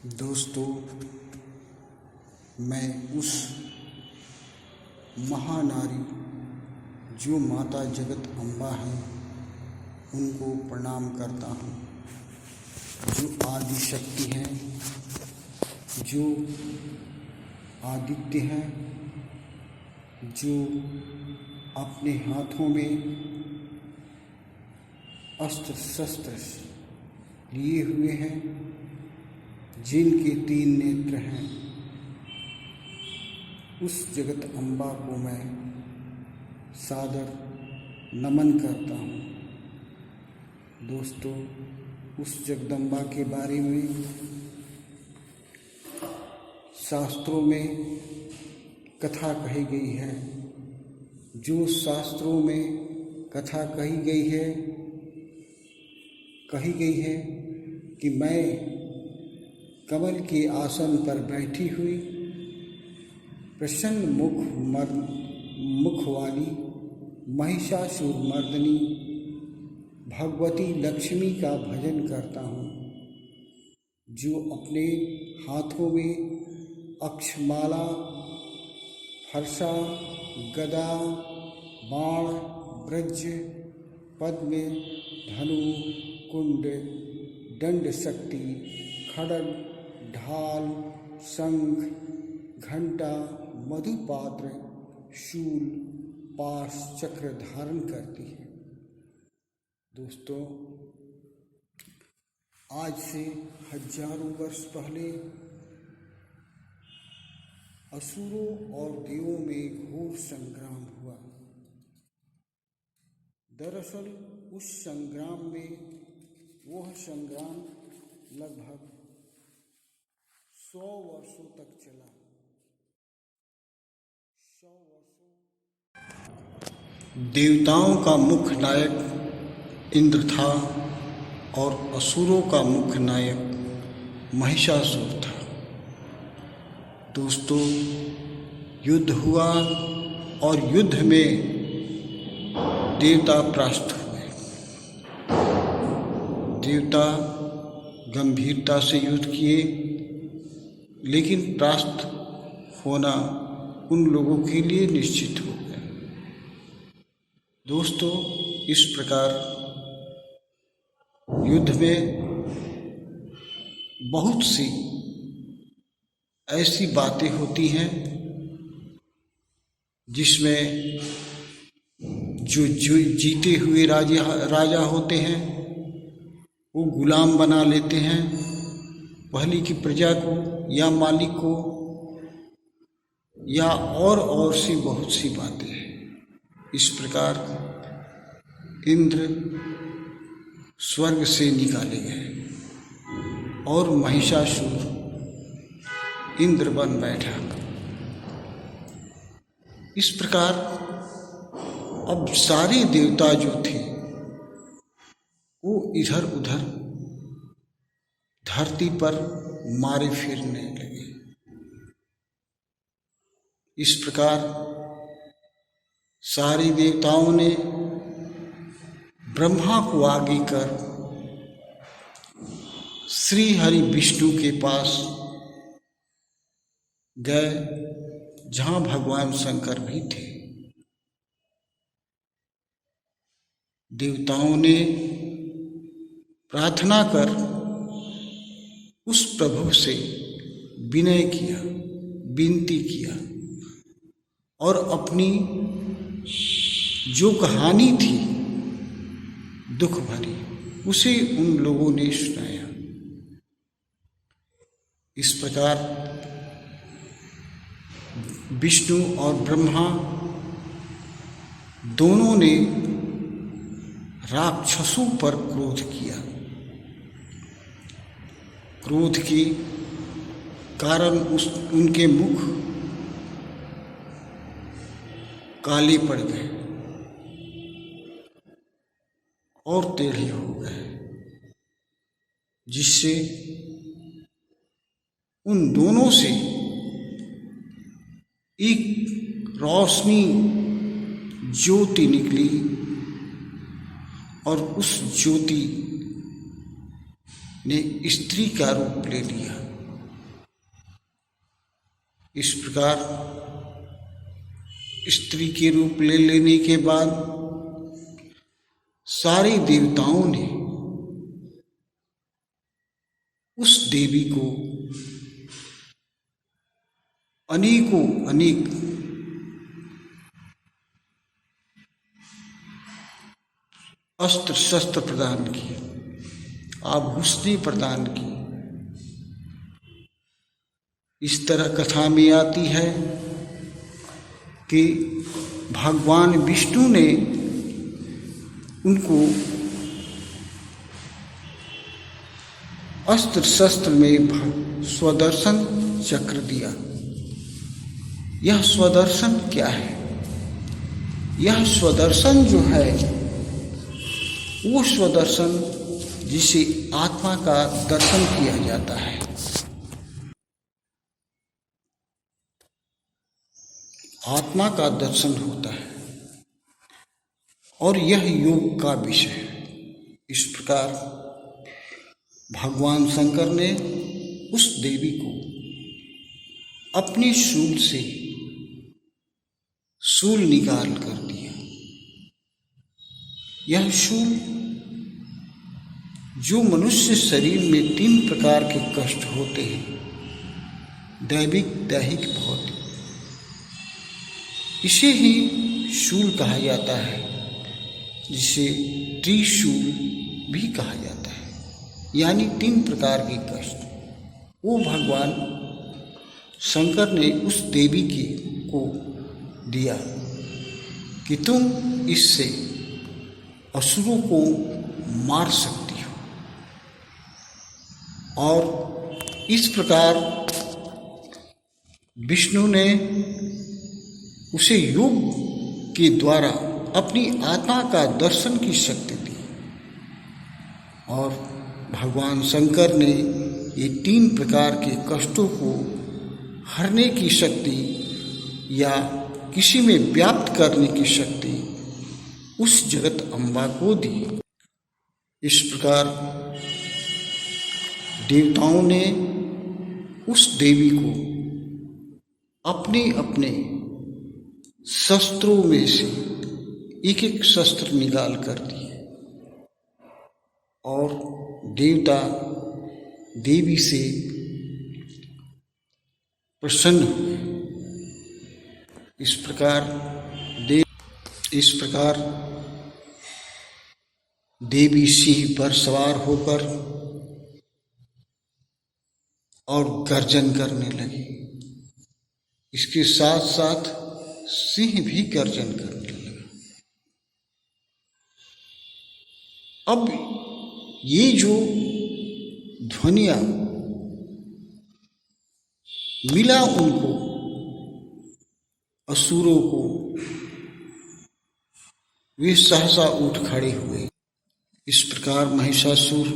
दोस्तों, मैं उस महानारी जो माता जगत अम्बा हैं उनको प्रणाम करता हूँ, जो आदि शक्ति हैं, जो आदित्य हैं, जो अपने हाथों में अस्त्र शस्त्र लिए हुए हैं, जिनके 3 नेत्र हैं। उस जगत अम्बा को मैं सादर नमन करता हूँ। दोस्तों, उस जगदम्बा के बारे में शास्त्रों में कथा कही गई है। जो शास्त्रों में कथा कही गई है कि मैं कमल के आसन पर बैठी हुई प्रसन्न मुख वाली महिषासुर मर्दिनी भगवती लक्ष्मी का भजन करता हूँ, जो अपने हाथों में अक्षमाला, फरसा, गदा, बाण, वज्र, पद्म, धनु, कुंड, दंड शक्ति, खड्ग, ढाल, शंख, घंटा, मधुपात्र, शूल, पाश, चक्र धारण करती है। दोस्तों, आज से हजारों वर्ष पहले असुरों और देवों में घोर संग्राम हुआ। दरअसल उस संग्राम में वह संग्राम लगभग 100 वर्षों तक चला। 100 वर्षों देवताओं का मुख्य नायक इंद्र था और असुरों का मुख्य नायक महिषासुर था। दोस्तों, युद्ध हुआ और युद्ध में देवता परास्त हुए। देवता गंभीरता से युद्ध किए, लेकिन परास्त होना उन लोगों के लिए निश्चित हो गया। दोस्तों, इस प्रकार युद्ध में बहुत सी ऐसी बातें होती हैं जिसमें जो जीते हुए राजा होते हैं वो गुलाम बना लेते हैं पहले की प्रजा को या मालिक को, या और सी बहुत सी बातें हैं। इस प्रकार इंद्र स्वर्ग से निकाले गए और महिषासुर इंद्र बन बैठा। इस प्रकार अब सारे देवता जो थे वो इधर उधर धरती पर मारे फिरने लगे। इस प्रकार सारे देवताओं ने ब्रह्मा को आगे कर श्री हरि विष्णु के पास गए, जहां भगवान शंकर भी थे। देवताओं ने प्रार्थना कर उस प्रभु से विनय किया, विनती किया और अपनी जो कहानी थी दुख भरी उसे उन लोगों ने सुनाया। इस प्रकार विष्णु और ब्रह्मा दोनों ने राक्षसों पर क्रोध किया। क्रोध के कारण उनके मुख काले पड़ गए और टेढ़े हो गए, जिससे उन दोनों से एक रोशनी ज्योति निकली और उस ज्योति ने स्त्री का रूप ले लिया इस प्रकार स्त्री के रूप ले लेने के बाद सारे देवताओं ने उस देवी को अनेकों अनेक अस्त्र शस्त्र प्रदान किए, आभूषणी प्रदान की। इस तरह कथा में आती है कि भगवान विष्णु ने उनको अस्त्र शस्त्र में स्वदर्शन चक्र दिया। यह स्वदर्शन क्या है? यह स्वदर्शन जो है वो स्वदर्शन जिसे आत्मा का दर्शन किया जाता है। आत्मा का दर्शन होता है और यह योग का विषय है। इस प्रकार भगवान शंकर ने उस देवी को अपने शूल से शूल निकाल कर दिया। यह शूल जो मनुष्य शरीर में 3 प्रकार के कष्ट होते हैं, दैविक, दैहिक, भौतिक, इसे ही शूल कहा जाता है, जिसे त्रिशूल भी कहा जाता है, यानी 3 प्रकार के कष्ट वो भगवान शंकर ने उस देवी को दिया कि तुम इससे असुरों को मार सकती हो। और इस प्रकार विष्णु ने उसे योग के द्वारा अपनी आत्मा का दर्शन की शक्ति दी और भगवान शंकर ने ये 3 प्रकार के कष्टों को हरने की शक्ति या किसी में व्याप्त करने की शक्ति उस जगत अम्बा को दी। इस प्रकार देवताओं ने उस देवी को अपने अपने शस्त्रों में से एक एक शस्त्र निकाल कर दिए और देवता देवी से प्रसन्न हुए। इस प्रकार देवी सिंह पर सवार होकर और गर्जन करने लगी। इसके साथ साथ सिंह भी गर्जन करने लगा। अब ये जो ध्वनियां मिला उनको असुरों को, वे सहसा उठ खड़े हुए। इस प्रकार महिषासुर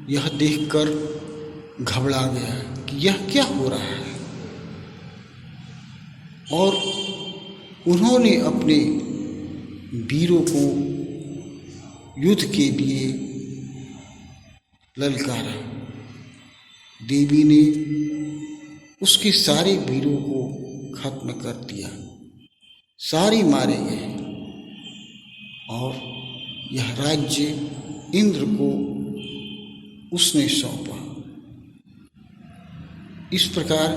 यह देखकर घबरा गया कि यह क्या हो रहा है और उन्होंने अपने वीरों को युद्ध के लिए ललकारा। देवी ने उसके सारे वीरों को खत्म कर दिया, सारे मारे गए और यह राज्य इंद्र को उसने सौंपा। इस प्रकार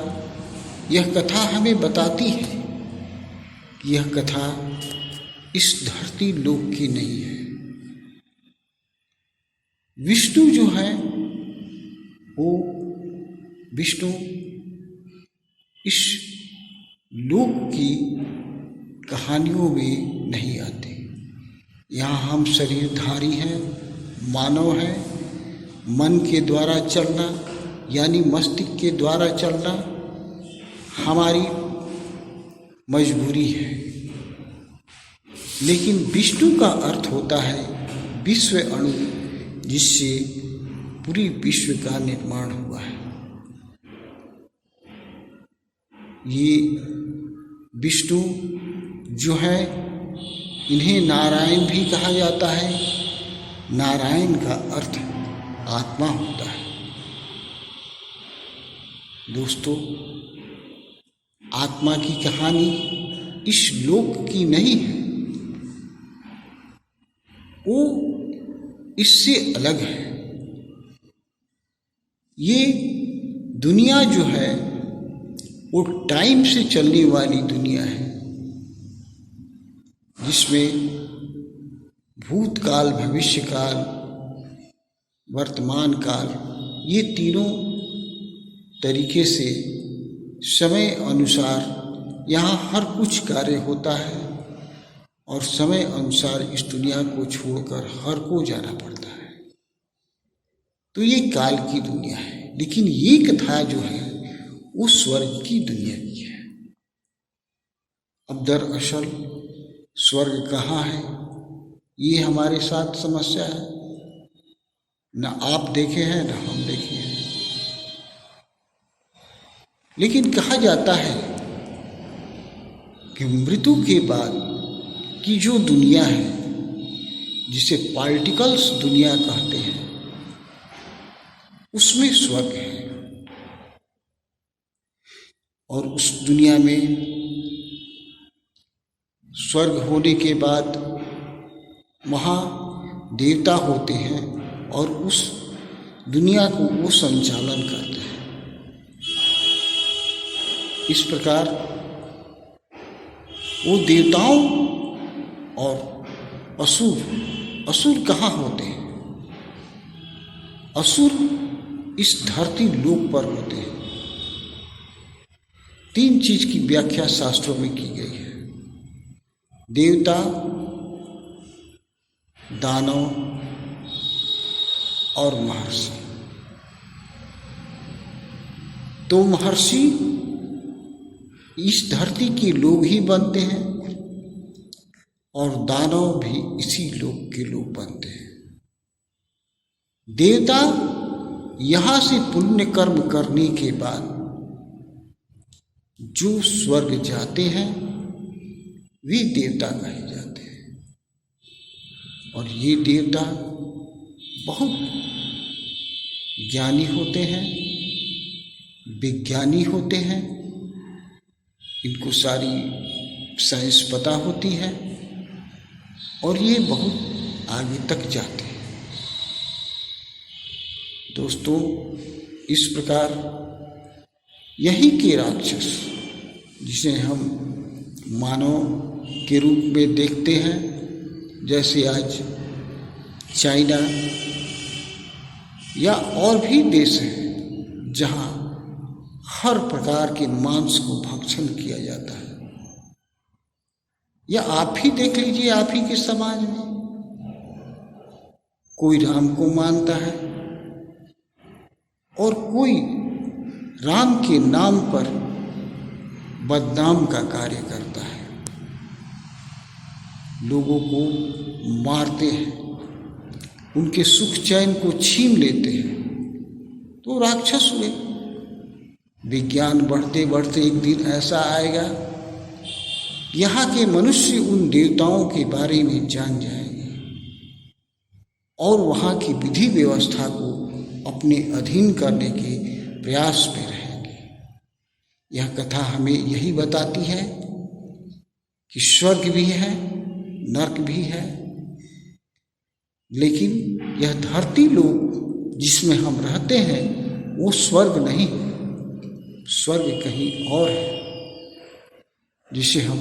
यह कथा हमें बताती है कि यह कथा इस धरती लोक की नहीं है। विष्णु जो है वो विष्णु इस लोक की कहानियों में नहीं आते। यहाँ हम शरीरधारी हैं, मानव हैं। मन के द्वारा चलना यानी मस्तिष्क के द्वारा चलना हमारी मजबूरी है, लेकिन विष्णु का अर्थ होता है विश्व अणु, जिससे पूरी विश्व का निर्माण हुआ है। ये विष्णु जो है इन्हें नारायण भी कहा जाता है। नारायण का अर्थ आत्मा होता है। दोस्तों, आत्मा की कहानी इस लोक की नहीं है, वो इससे अलग है। ये दुनिया जो है वो टाइम से चलने वाली दुनिया है, जिसमें भूतकाल, भविष्यकाल, वर्तमान काल, ये तीनों तरीके से समय अनुसार यहाँ हर कुछ कार्य होता है और समय अनुसार इस दुनिया को छोड़कर हर को जाना पड़ता है। तो ये काल की दुनिया है, लेकिन ये कथा जो है वो स्वर्ग की दुनिया की है। अब दरअसल स्वर्ग कहाँ है, ये हमारे साथ समस्या है। न आप देखे हैं न हम देखे हैं, लेकिन कहा जाता है कि मृत्यु के बाद की जो दुनिया है, जिसे पार्टिकल्स दुनिया कहते हैं, उसमें स्वर्ग है। और उस दुनिया में स्वर्ग होने के बाद वहाँ देवता होते हैं और उस दुनिया को वो संचालन करते हैं। इस प्रकार वो देवताओं और असुर कहाँ होते हैं? असुर इस धरती लोक पर होते हैं। 3 चीज की व्याख्या शास्त्रों में की गई है: देवता, दानव और महर्षि। तो महर्षि इस धरती के लोग ही बनते हैं और दानव भी इसी लोक के लोग बनते हैं। देवता यहाँ से पुण्य कर्म करने के बाद जो स्वर्ग जाते हैं वे देवता कहे जाते हैं। और ये देवता बहुत ज्ञानी होते हैं, विज्ञानी होते हैं, इनको सारी साइंस पता होती है और ये बहुत आगे तक जाते हैं। दोस्तों, इस प्रकार यही के राक्षस, जिसे हम मानव के रूप में देखते हैं, जैसे आज चाइना या और भी देश हैं जहाँ हर प्रकार के मांस को भक्षण किया जाता है। या आप ही देख लीजिए, आप ही के समाज में कोई राम को मानता है और कोई राम के नाम पर बदनाम का कार्य करता है, लोगों को मारते हैं, उनके सुख चैन को छीन लेते हैं, तो राक्षस हुए। विज्ञान बढ़ते बढ़ते एक दिन ऐसा आएगा, यहाँ के मनुष्य उन देवताओं के बारे में जान जाएंगे और वहाँ की विधि व्यवस्था को अपने अधीन करने के प्रयास में रहेंगे। यह कथा हमें यही बताती है कि स्वर्ग भी है, नरक भी है, लेकिन यह धरती लोक जिसमें हम रहते हैं वो स्वर्ग नहीं है। स्वर्ग कहीं और है जिसे हम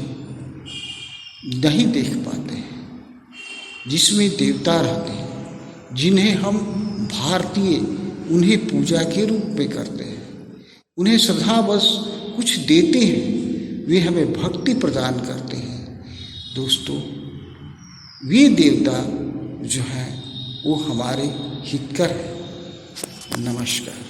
नहीं देख पाते हैं, जिसमें देवता रहते हैं, जिन्हें हम भारतीय उन्हें पूजा के रूप में करते हैं, उन्हें श्रद्धावश कुछ देते हैं, वे हमें भक्ति प्रदान करते हैं। दोस्तों, वे देवता जो हैं वो हमारे हितकर हैं। नमस्कार।